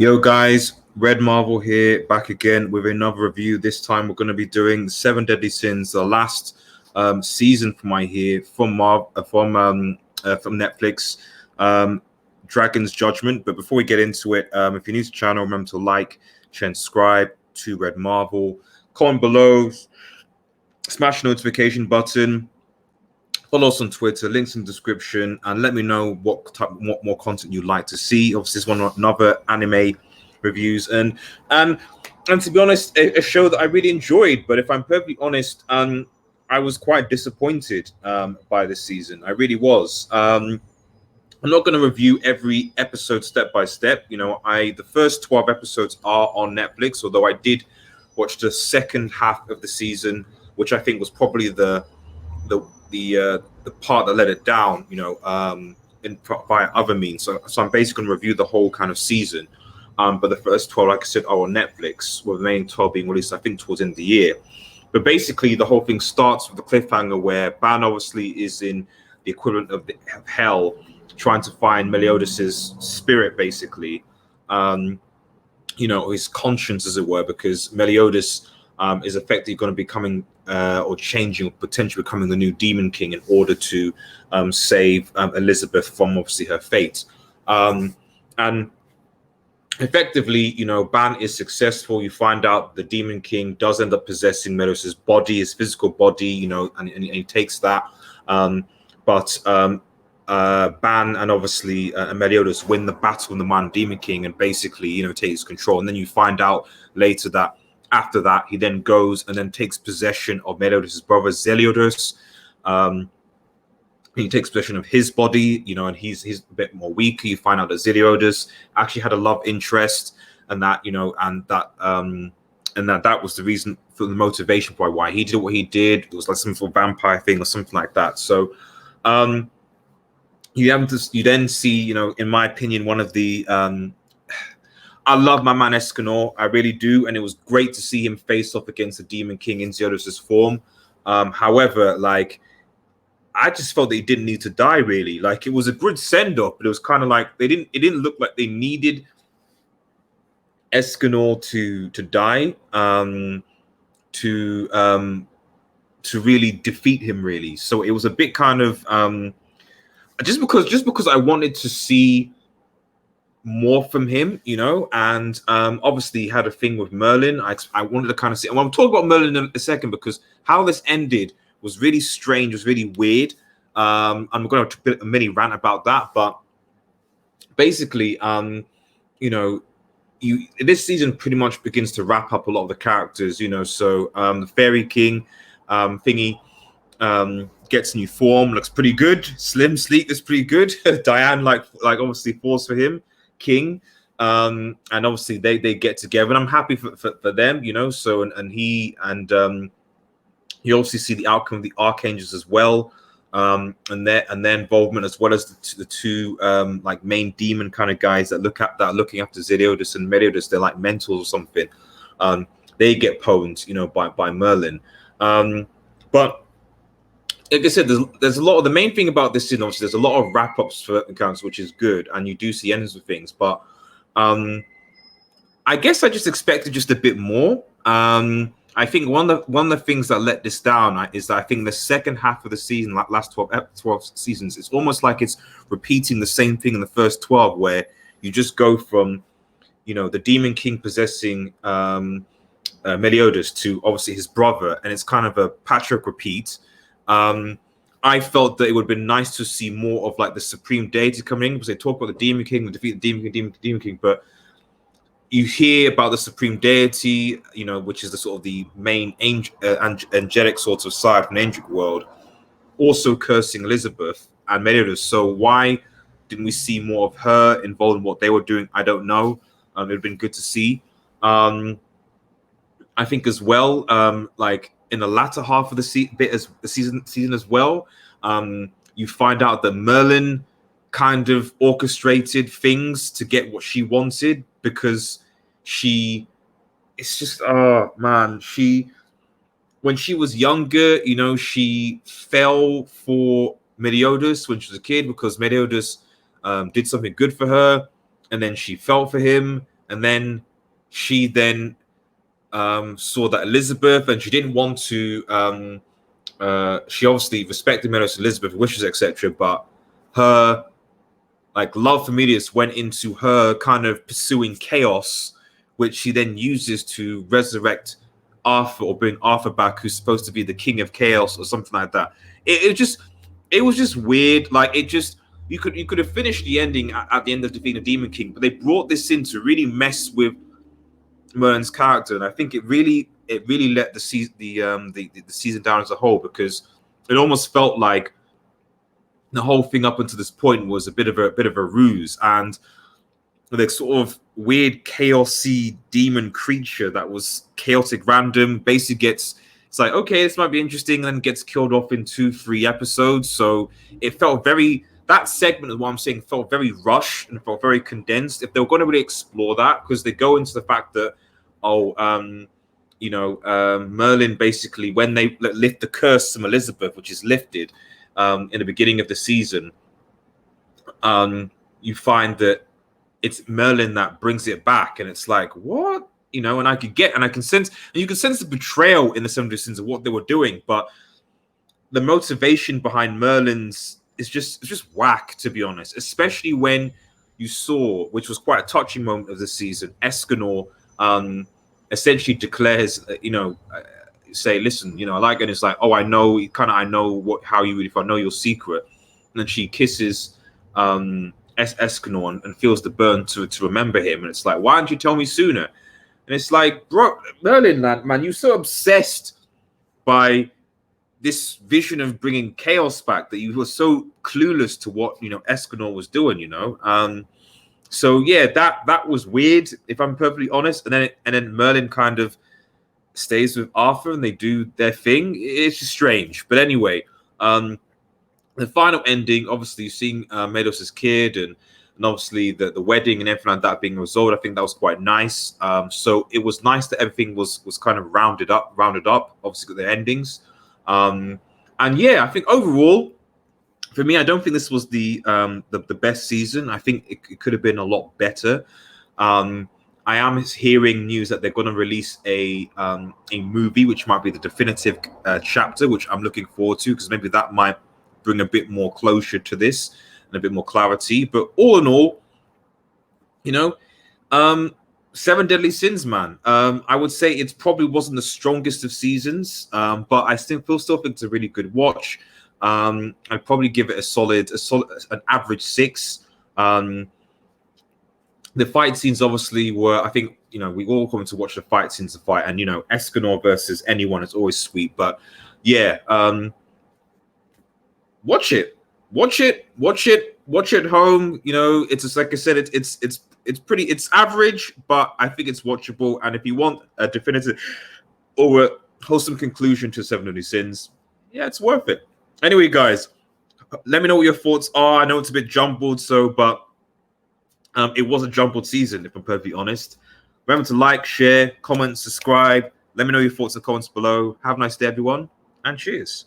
Yo guys, Red Marvel here, back again with another review. This time we're going to be doing Seven Deadly Sins, the last season from from Netflix, Dragon's Judgment. But before we get into it, if you're new to the channel, remember to like, share, and subscribe to Red Marvel. Comment below, smash the notification button. Follow us on Twitter, links in the description, and let me know what more content you'd like to see. Obviously, this one another anime reviews, and to be honest, a show that I really enjoyed. But if I'm perfectly honest, I was quite disappointed by this season. I really was. I'm not going to review every episode step by step. The first 12 episodes are on Netflix, although I did watch the second half of the season, which I think was probably the part that let it down, via other means. So I'm basically going to review the whole kind of season. But the first 12, like I said, are on Netflix, with the remaining 12 being released, I think, towards the end of the year. But basically, the whole thing starts with the cliffhanger where Ban obviously is in the equivalent of hell, trying to find Meliodas' spirit, basically, his conscience, as it were, because Meliodas is effectively going to be coming or changing, or potentially becoming the new Demon King in order to save Elizabeth from obviously her fate. And effectively, Ban is successful. You find out the Demon King does end up possessing Meliodas' body, his physical body, and he takes that. But Ban and obviously Meliodas win the battle in the Man Demon King and basically, takes control. And then you find out later that after that, he then goes and then takes possession of Meliodas' brother, Zeliodos. He takes possession of his body, and he's a bit more weak. You find out that Zeliodos actually had a love interest, and that that was the reason for the motivation for why he did what he did. It was like some sort of vampire thing or something like that. So you then see, in my opinion, one of the I love my man Escanor, I really do, and it was great to see him face off against the Demon King in Zeliodos' form. However, I just felt that he didn't need to die, really. It was a good send-off, but it was kind of like it didn't look like they needed Escanor to die to really defeat him, really. So it was a bit kind of just because I wanted to see more from him, and obviously he had a thing with Merlin. I wanted to kind of see, and I'll talk about Merlin in a second, because how this ended was really strange, was really weird. I'm going to put a mini rant about that, but basically, this season pretty much begins to wrap up a lot of the characters, so the Fairy King thingy gets a new form, looks pretty good, slim, sleek, that's pretty good. Diane like obviously falls for him, King, and obviously they get together, and I'm happy for them, so and you obviously see the outcome of the Archangels as well, and their involvement, as well as the two main demon kind of guys that are looking after Zeliodos and Meliodas. They're like mentors or something. They get pwned, by Merlin. But like I said, there's a lot of, the main thing about this season, obviously, there's a lot of wrap-ups for accounts, which is good, and you do see endings of things. But I guess I just expected just a bit more. I think one of the things that let this down is that I think the second half of the season, like last 12 seasons, it's almost like it's repeating the same thing in the first 12, where you just go from, the Demon King possessing Meliodas to obviously his brother, and it's kind of a patchwork repeat. I felt that it would have been nice to see more of the Supreme Deity coming in, because they talk about the Demon King, the defeat the Demon King, but you hear about the Supreme Deity, which is the sort of the main angelic sort of side from the angelic world, also cursing Elizabeth and Meliodas. So why didn't we see more of her involved in what they were doing? I don't know. It would have been good to see. I think as well, in the latter half of the season as well, you find out that Merlin kind of orchestrated things to get what she wanted, because when she was younger, she fell for Meliodas when she was a kid, because Meliodas did something good for her, and then she fell for him, and then she then saw that Elizabeth, and she didn't want to. She obviously respected Meadows, Elizabeth's wishes, etc. But her like love for Medius went into her kind of pursuing chaos, which she then uses to resurrect Arthur or bring Arthur back, who's supposed to be the king of chaos or something like that. It was just weird. Like it just you could have finished the ending at the end of defeating the Demon King, but they brought this in to really mess with Merlin's character, and I think it really let the season down as a whole, because it almost felt like the whole thing up until this point was a bit of a ruse, and the sort of weird chaosy demon creature that was chaotic random basically gets, it's like, okay, this might be interesting, and then gets killed off in 2-3 episodes. So it felt very, that segment of what I'm saying felt very rushed and felt very condensed. If they were going to really explore that, because they go into the fact that Merlin basically, when they lift the curse from Elizabeth, which is lifted in the beginning of the season, you find that it's Merlin that brings it back, and it's like, what? And I can sense, and you can sense the betrayal in the 70 Sins of what they were doing, but the motivation behind Merlin's is just whack, to be honest. Especially when you saw, which was quite a touching moment of the season, Escanor essentially declares, say, listen, I like it. And it's like, oh, I know how you really feel. I know your secret. And then she kisses Escanor and feels the burn to remember him. And it's like, why didn't you tell me sooner? And it's like, bro, Merlin, man, you're so obsessed by this vision of bringing chaos back that you were so clueless to what Escanor was doing. So yeah, that was weird, if I'm perfectly honest. And then Merlin kind of stays with Arthur, and they do their thing. It's just strange, but anyway, the final ending, obviously seeing Meadows' kid and obviously the wedding and everything like that being resolved, I think that was quite nice. So it was nice that everything was kind of rounded up. Obviously, got the endings, and yeah, I think overall, for me, I don't think this was the best season. I think it could have been a lot better. I am hearing news that they're going to release a movie, which might be the definitive chapter, which I'm looking forward to, because maybe that might bring a bit more closure to this and a bit more clarity. But all in all, 7 Deadly Sins, man. I would say it probably wasn't the strongest of seasons, but I still think it's a really good watch. I'd probably give it an average 6. The fight scenes obviously were, I think, we all come to watch the fight scenes of fight, and Escanor versus anyone is always sweet. But yeah, watch it at home. It's just like I said, it's average, but I think it's watchable. And if you want a definitive or a wholesome conclusion to 7 Deadly Sins, yeah, it's worth it. Anyway, guys, let me know what your thoughts are. I know it's a bit jumbled, but it was a jumbled season, if I'm perfectly honest. Remember to like, share, comment, subscribe. Let me know your thoughts in the comments below. Have a nice day, everyone, and cheers.